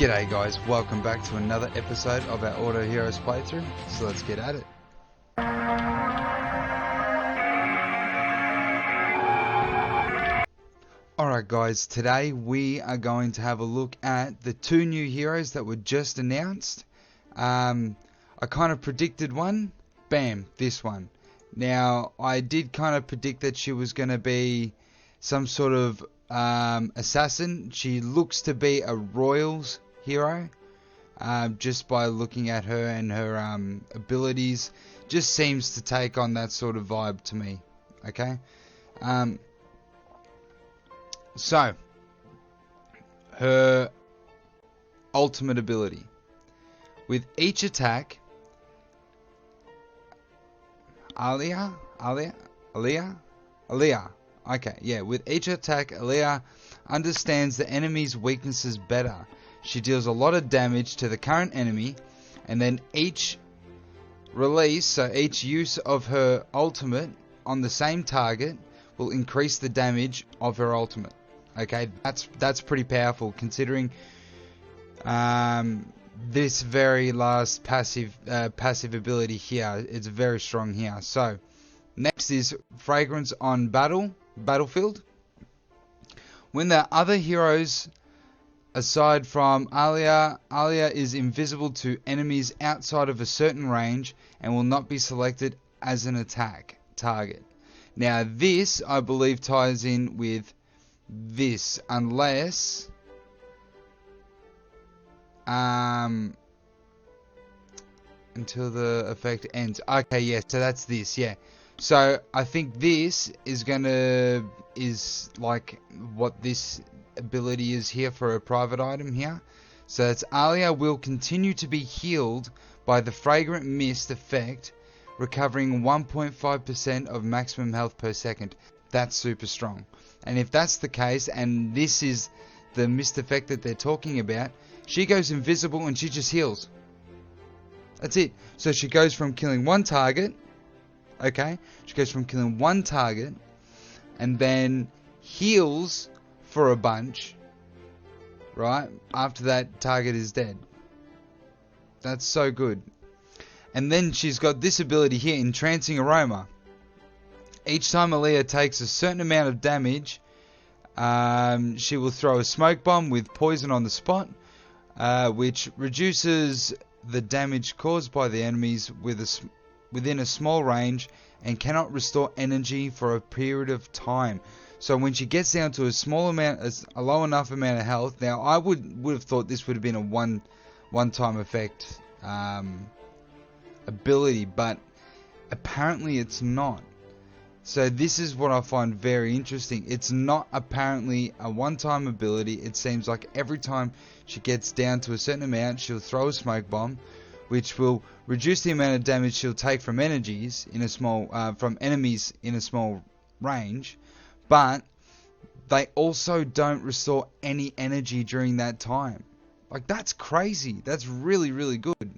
G'day guys, welcome back to another episode of our Auto Heroes playthrough, so let's get at it. Alright guys, today we are going to have a look at the two new heroes that were just announced. I kind of predicted one, bam, this one. Now, I did kind of predict that she was going to be some sort of assassin. She looks to be a Royals hero, just by looking at her and her abilities. Just seems to take on that sort of vibe to me. Okay, so her ultimate ability: with each attack, Aaliyah. Okay, yeah, with each attack, Aaliyah understands the enemy's weaknesses better. She deals a lot of damage to the current enemy, and then each release, so each use of her ultimate on the same target will increase the damage of her ultimate. Okay, that's pretty powerful considering this very last passive ability here. It's very strong here. So next is Fragrance on Battlefield. When there are other heroes aside from Aaliyah is invisible to enemies outside of a certain range and will not be selected as an attack target. Now this, I believe, ties in with this, unless until the effect ends. Okay, yeah, so that's this, yeah. So I think this is like what this ability is here for a private item here. So it's Aaliyah will continue to be healed by the Fragrant Mist effect, recovering 1.5% of maximum health per second. That's super strong. And if that's the case, and this is the mist effect that they're talking about, she goes invisible and she just heals. That's it. So she goes from killing one target, okay? She goes from killing one target and then heals for a bunch, right? After that target is dead. That's so good. And then she's got this ability here, Entrancing Aroma. Each time Aaliyah takes a certain amount of damage, she will throw a smoke bomb with poison on the spot, which reduces the damage caused by the enemies within a small range and cannot restore energy for a period of time. So when she gets down to a low enough amount of health, now I would have thought this would have been a one-time effect ability, but apparently it's not. So this is what I find very interesting. It's not apparently a one-time ability. It seems like every time she gets down to a certain amount, she'll throw a smoke bomb, which will reduce the amount of damage she'll take from enemies in a small range. But they also don't restore any energy during that time. Like, that's crazy. That's really, really good.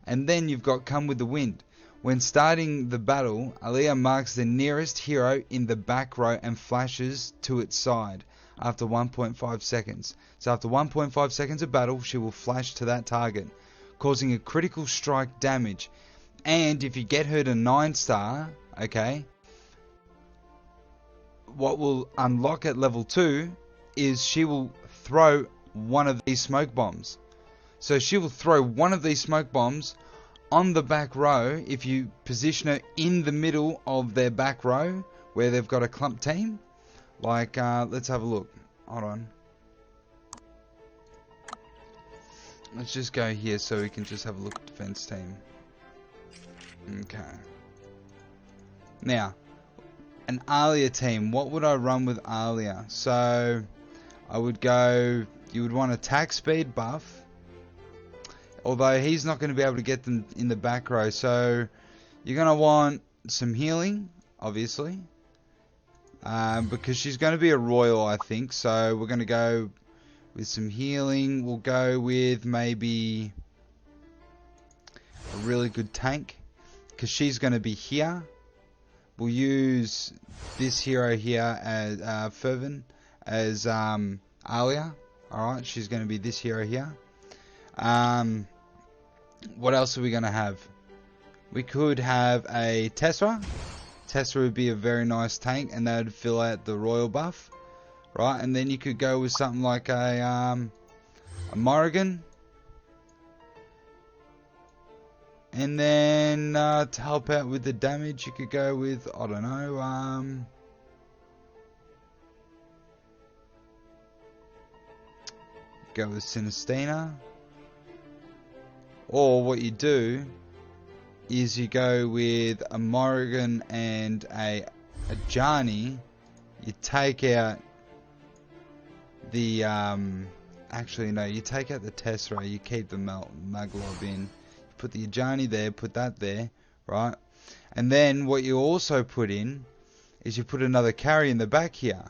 And then you've got Come With The Wind. When starting the battle, Aaliyah marks the nearest hero in the back row and flashes to its side after 1.5 seconds. So after 1.5 seconds of battle, she will flash to that target, causing a critical strike damage. And if you get her to 9-star, okay, what will unlock at level 2 is she will throw one of these smoke bombs. So she will throw one of these smoke bombs on the back row if you position her in the middle of their back row where they've got a clump team. Like, let's have a look. Hold on. Let's just go here so we can just have a look at defense team. Okay. Now, an Aaliyah team. What would I run with Aaliyah? So, I would go, you would want attack speed buff. Although he's not going to be able to get them in the back row. So, you're going to want some healing, obviously. Because she's going to be a royal, I think. So, we're going to go with some healing. We'll go with maybe a really good tank, because she's going to be here. We'll use this hero here as Fervin as Aaliyah. Alright, she's going to be this hero here. What else are we going to have? We could have a Tessera. Tessera would be a very nice tank, and that would fill out the royal buff, right? And then you could go with something like a Morrigan. And then to help out with the damage, you could go with, I don't know, go with Sinistina. Or what you do is you go with a Morrigan and a Ajani. You take out the actually no, you take out the Tessera, you keep the Maglob in. You put the Ajani there, put that there, right? And then what you also put in is you put another carry in the back here.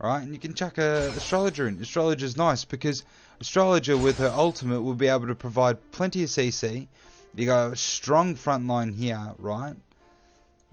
Right, and you can chuck a Astrologer in. Astrologer's nice because Astrologer with her ultimate will be able to provide plenty of CC. You got a strong front line here, right?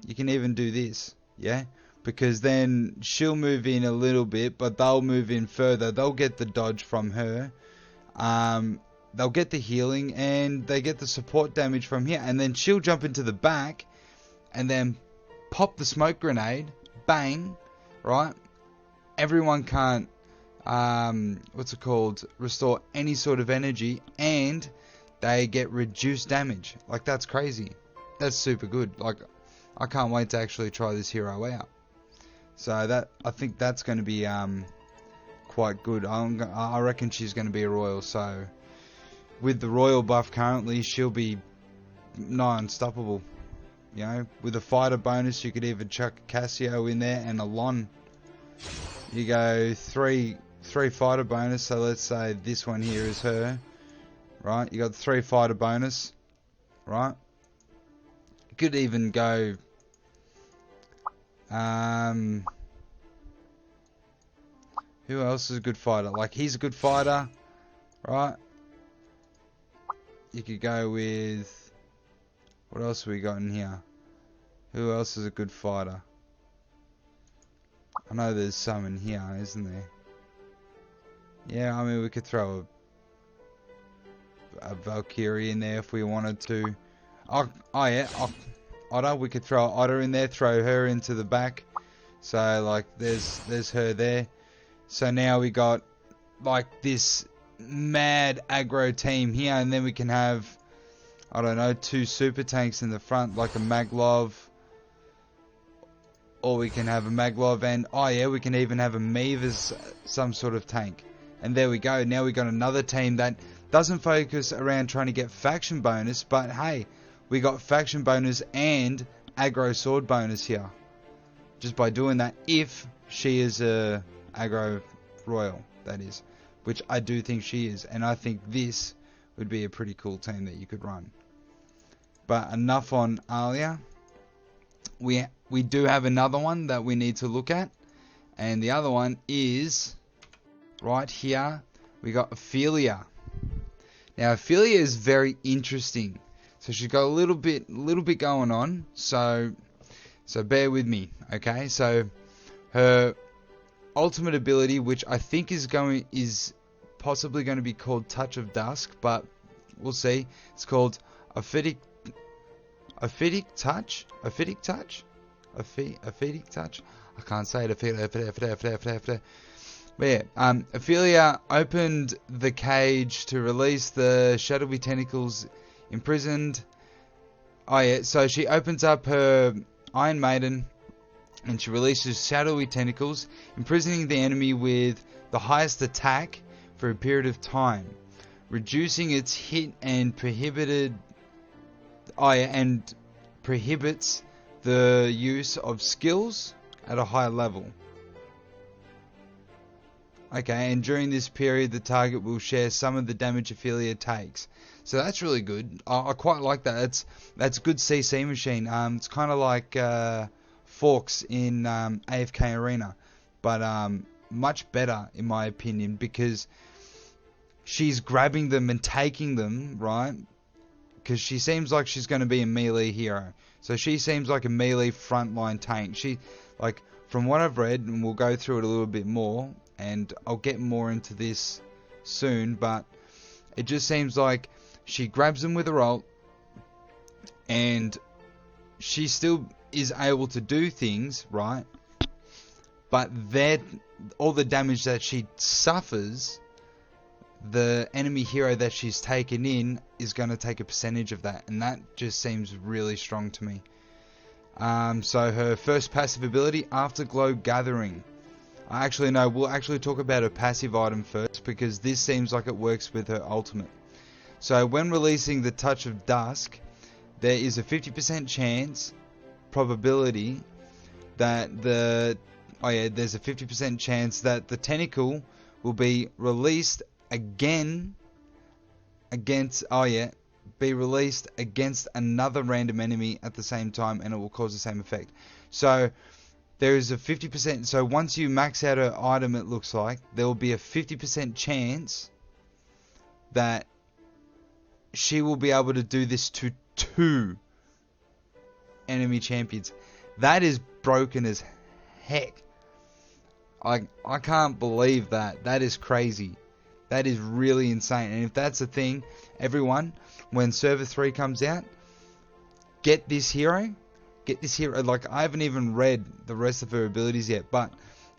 You can even do this, yeah? Because then she'll move in a little bit, but they'll move in further. They'll get the dodge from her. They'll get the healing, and they get the support damage from here. And then she'll jump into the back, and then pop the smoke grenade. Bang, right? Everyone can't, what's it called, restore any sort of energy, and they get reduced damage. Like, that's crazy. That's super good. Like, I can't wait to actually try this hero out. So that, I think that's going to be quite good. I reckon she's going to be a royal. So with the royal buff currently, she'll be nigh unstoppable. You know, with a fighter bonus, you could even chuck Cassio in there and a Lon. You go three fighter bonus, so let's say this one here is her, right? You got 3 fighter bonus, right? You could even go, who else is a good fighter? Like, he's a good fighter, right? You could go with, what else have we got in here? Who else is a good fighter? I know there's some in here, isn't there? Yeah, I mean, we could throw a Valkyrie in there if we wanted to. Oh yeah, Otter. We could throw Otter in there, throw her into the back. So, like, there's her there. So now we got, like, this mad aggro team here, and then we can have, I don't know, 2 super tanks in the front, like a Maglob. Or we can have a Maglob, and oh yeah, we can even have a Meve as some sort of tank. And there we go. Now we got another team that doesn't focus around trying to get faction bonus, but hey, we got faction bonus and aggro sword bonus here. Just by doing that, if she is a aggro royal, that is. Which I do think she is, and I think this would be a pretty cool team that you could run. But enough on Alia. We do have another one that we need to look at, and the other one is right here. We got Ophelia. Now Ophelia is very interesting. So she's got a little bit going on. So bear with me, okay? So her ultimate ability, which I think is possibly going to be called Touch of Dusk, but we'll see. It's called Ophidic Touch. I can't say it. But yeah, Ophelia opened the cage to release the shadowy tentacles imprisoned. Oh yeah, so she opens up her Iron Maiden and she releases shadowy tentacles, imprisoning the enemy with the highest attack for a period of time, reducing its hit and prohibits the use of skills at a high level. Okay, and during this period the target will share some of the damage Ophelia takes. So that's really good. I quite like that. That's good CC machine. It's kind of like Forks in AFK Arena, but much better in my opinion, because she's grabbing them and taking them, right? Because she seems like she's going to be a melee hero. So she seems like a melee frontline tank. She, like, from what I've read, and we'll go through it a little bit more, and I'll get more into this soon, but It just seems like she grabs them with her ult, and she still is able to do things, right? But all the damage that she suffers, the enemy hero that she's taken in is going to take a percentage of that, and that just seems really strong to me. So her first passive ability, Afterglow Gathering. We'll actually talk about her passive item first, because this seems like it works with her ultimate. So when releasing the Touch of Dusk, there is a 50% chance probability that there's a 50% chance that the tentacle will be released against another random enemy at the same time, and it will cause the same effect. So there is a 50%, so once you max out her item, it looks like there will be a 50% chance that she will be able to do this to 2 enemy champions. That is broken as heck. I can't believe that. That is crazy. That is really insane. And if that's a thing, everyone, when Server 3 comes out, get this hero. Get this hero. Like, I haven't even read the rest of her abilities yet, but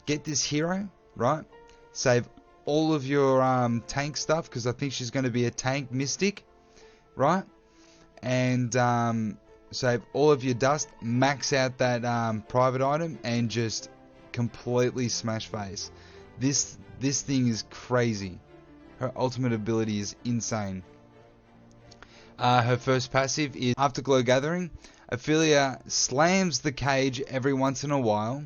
get this hero, right? Save all of your tank stuff, because I think she's going to be a tank mystic, right? And save all of your dust, max out that private item, and just completely smash face. This thing is crazy. Her ultimate ability is insane. Her first passive is Afterglow Gathering. Ophelia slams the cage every once in a while,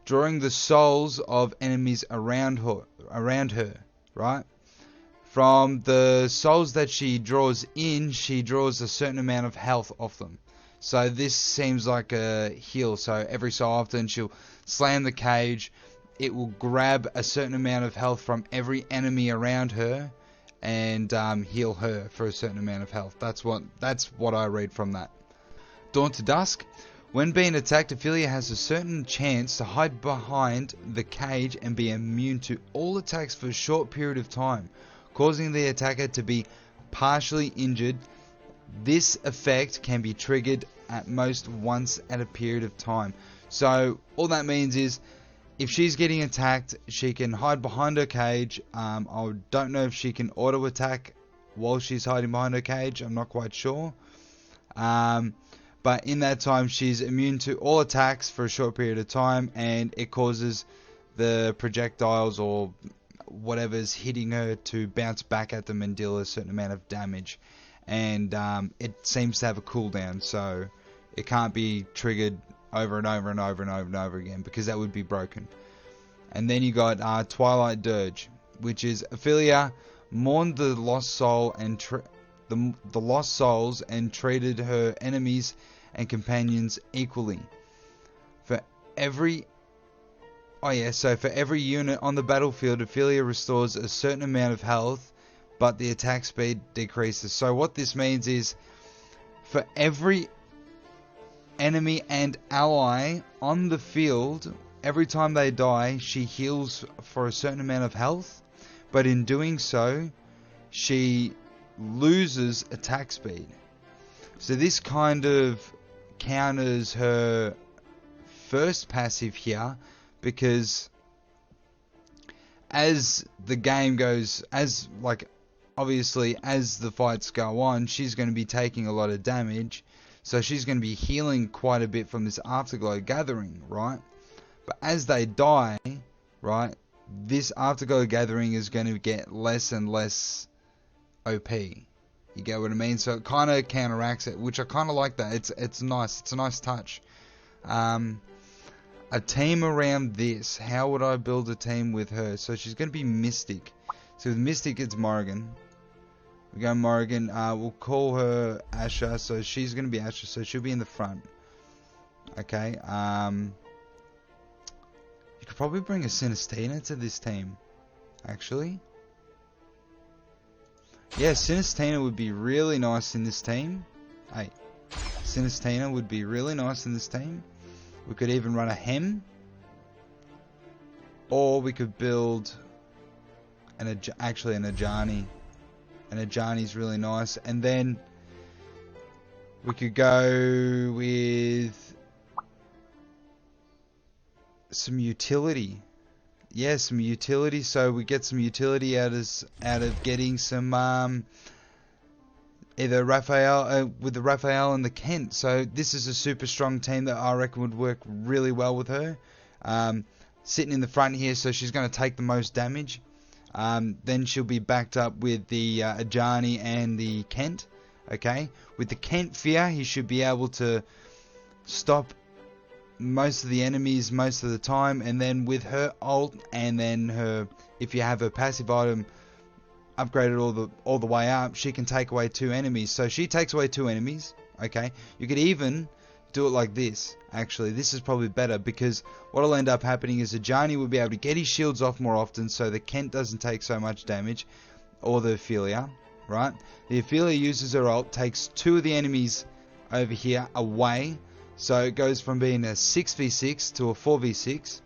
drawing the souls of enemies around her, right? From the souls that she draws in, she draws a certain amount of health off them. So this seems like a heal. So every so often she'll slam the cage. It will grab a certain amount of health from every enemy around her and heal her for a certain amount of health. That's what I read from that. Dawn to Dusk. When being attacked, Ophelia has a certain chance to hide behind the cage and be immune to all attacks for a short period of time, causing the attacker to be partially injured. This effect can be triggered at most once at a period of time. So all that means is, if she's getting attacked, she can hide behind her cage. I don't know if she can auto attack while she's hiding behind her cage. I'm not quite sure. But in that time, she's immune to all attacks for a short period of time, and it causes the projectiles or whatever's hitting her to bounce back at them and deal a certain amount of damage. And it seems to have a cooldown, so it can't be triggered over and over and over and over and over again, because that would be broken. And then you got Twilight Dirge, which is Ophelia mourned the lost soul and the lost souls and treated her enemies and companions equally. For every unit on the battlefield, Ophelia restores a certain amount of health, but the attack speed decreases. So what this means is, for every enemy and ally on the field, every time they die, she heals for a certain amount of health, but in doing so, she loses attack speed. So this kind of counters her first passive here, because as the game goes, obviously as the fights go on, she's going to be taking a lot of damage, so she's going to be healing quite a bit from this Afterglow Gathering, right? But as they die, right, this Afterglow Gathering is going to get less and less OP. You get what I mean? So it kind of counteracts it, which I kind of like that. It's nice. It's a nice touch. A team around this. How would I build a team with her? So she's going to be Mystic. So with Mystic, it's Morrigan. We go Morrigan. We'll call her Asher. So she's going to be Asher. So she'll be in the front. Okay. You could probably bring a Sinistina to this team, actually. Yeah, Sinistina would be really nice in this team. Hey, Sinistina would be really nice in this team. We could even run a Hem. Or we could build an Ajani and Ajani's really nice. And then we could go with some utility. Yeah, some utility. So we get some utility out of getting some either Raphael with the Raphael and the Kent. So this is a super strong team that I reckon would work really well with her. Sitting in the front here, so she's going to take the most damage. Then she'll be backed up with the Ajani and the Kent. Okay, with the Kent Fear, he should be able to stop most of the enemies most of the time. And then with her ult, and then her, if you have her passive item upgraded all the way up, she can take away 2 enemies. So she takes away 2 enemies. Okay, you could even do it like this. Actually, this is probably better, because what'll end up happening is Ajani will be able to get his shields off more often, so the Kent doesn't take so much damage, or the Ophelia, right? The Ophelia uses her ult, takes 2 of the enemies over here away, so it goes from being a 6v6 to a 4v6.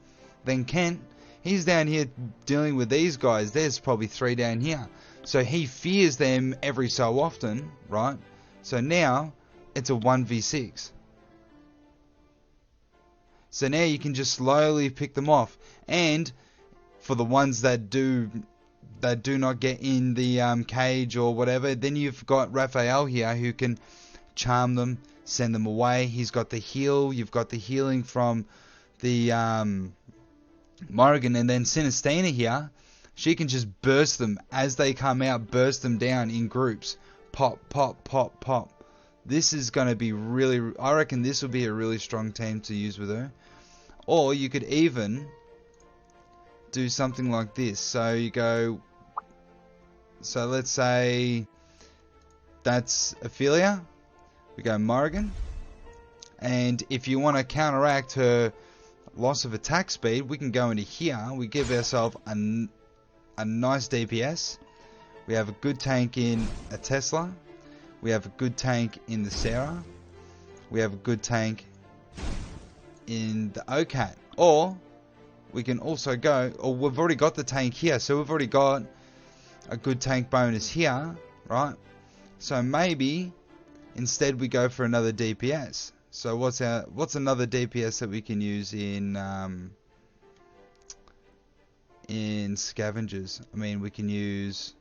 Then Kent, he's down here dealing with these guys. There's probably 3 down here, so he fears them every so often, right? So now it's a 1v6. So now you can just slowly pick them off. And for the ones that do not get in the cage or whatever, then you've got Raphael here who can charm them, send them away. He's got the heal. You've got the healing from the Morrigan. And then Sinistina here, she can just burst them as they come out, burst them down in groups. Pop, pop, pop, pop. This is going to be really, I reckon this will be a really strong team to use with her. Or you could even do something like this. So you go, so let's say that's Ophelia. We go Morrigan. And if you want to counteract her loss of attack speed, we can go into here. We give ourselves a nice DPS. We have a good tank in a Tesla. We have a good tank in the Sarah. We have a good tank in the OCAT. Or we can also go, or we've already got the tank here, so we've already got a good tank bonus here, right? So maybe instead we go for another DPS. So what's another DPS that we can use in scavengers? I mean, we could use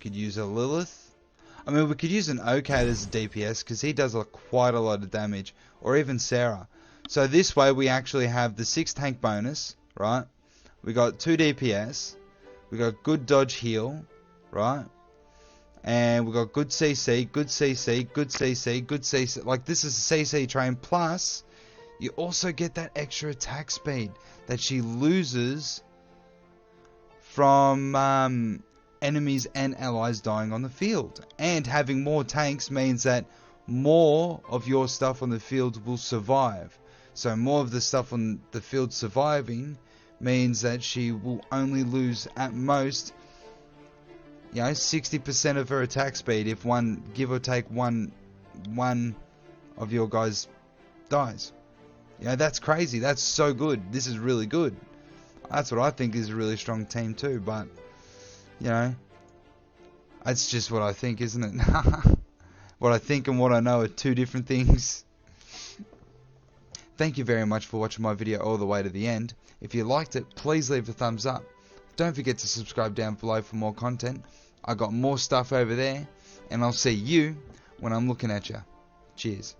a Lilith. I mean, we could use an OCAT as a DPS, because he does quite a lot of damage. Or even Sarah. So this way we actually have the 6 tank bonus, right? We got 2 DPS. We got good dodge heal, right? And we got good CC, good CC, good CC, good CC. Like, this is a CC train. Plus, you also get that extra attack speed that she loses from enemies and allies dying on the field. And having more tanks means that more of your stuff on the field will survive. So more of the stuff on the field surviving means that she will only lose at most, 60% of her attack speed if one, give or take, one of your guys dies. That's crazy. That's so good. This is really good. That's what I think is a really strong team too, but that's just what I think, isn't it? What I think and what I know are 2 different things. Thank you very much for watching my video all the way to the end. If you liked it, please leave a thumbs up. Don't forget to subscribe down below for more content. I got more stuff over there, and I'll see you when I'm looking at you. Cheers.